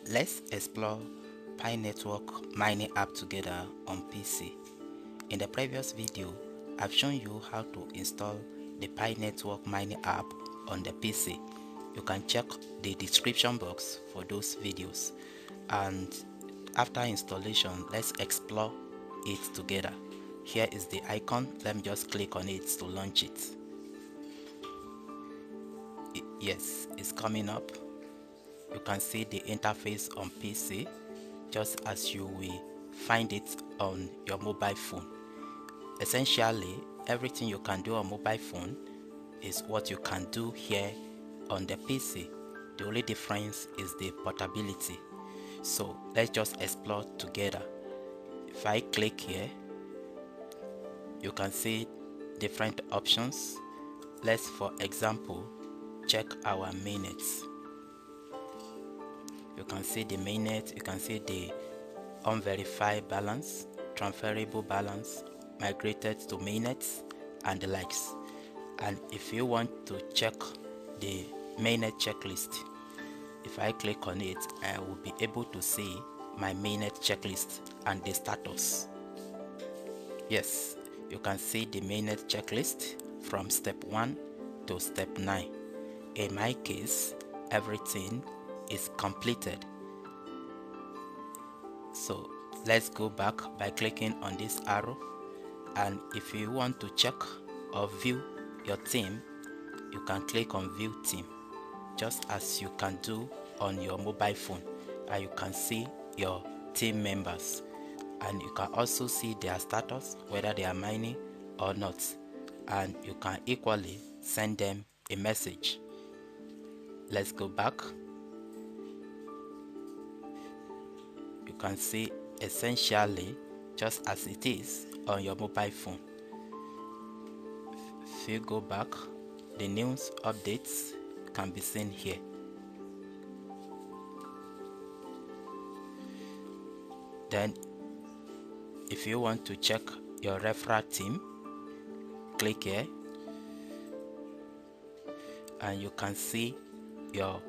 Let's explore Pi Network mining app together on PC. In the previous video, I've shown you how to install the Pi Network mining app on the PC. You can check the description box for those videos. And after installation, let's explore it together. Here is the icon. Let me just click on it to launch it. Yes, it's coming up. You can see the interface on PC just as you will find it on your mobile phone. Essentially, everything you can do on mobile phone is what you can do here on the PC. The only difference is the portability. So let's just explore together. If I click here, you can see different options. Let's, for example, check our mainnets. You can see the mainnet, you can see the unverified balance, transferable balance, migrated to mainnets, and the likes. And if you want to check the mainnet checklist, if I click on it, I will be able to see my mainnet checklist and the status. Yes, you can see the mainnet checklist from step 1 to step 9. In my case, everything is completed. So let's go back by clicking on this arrow, and if you want to check or view your team, you can click on view team just as you can do on your mobile phone, and you can see your team members, and you can also see their status, whether they are mining or not, and you can equally send them a message. Let's go back. You can see essentially just as it is on your mobile phone. If you go back, the news updates can be seen here. Then if you want to check your referral team, click here and you can see your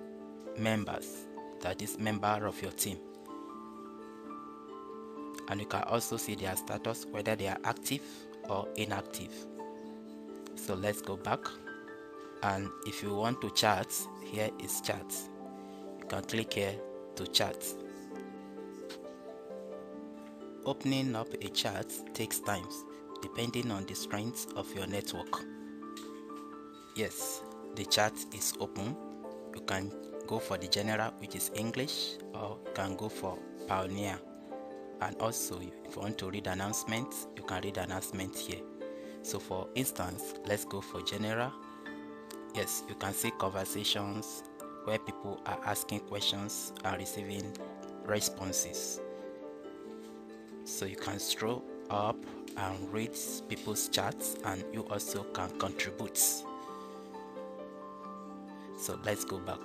members, that is member of your team, and you can also see their status, whether they are active or inactive. So let's go back, and if you want to chat, here is chat. You can click here to chat. Opening up a chat takes time depending on the strength of your network. Yes, the chat is open. You can go for the general, which is English, or you can go for Pioneer. And also, if you want to read announcements, you can read announcements here. So for instance, let's go for general. Yes, you can see conversations where people are asking questions and receiving responses. So you can scroll up and read people's chats, and you also can contribute. So let's go back.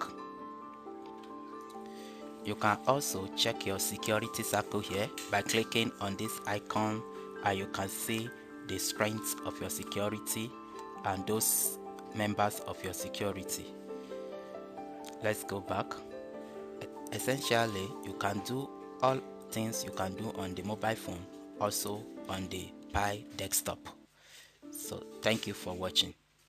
You can also check your security circle here by clicking on this icon, and you can see the strength of your security and those members of your security. Let's go back. Essentially, you can do all things you can do on the mobile phone, also on the Pi desktop. So thank you for watching.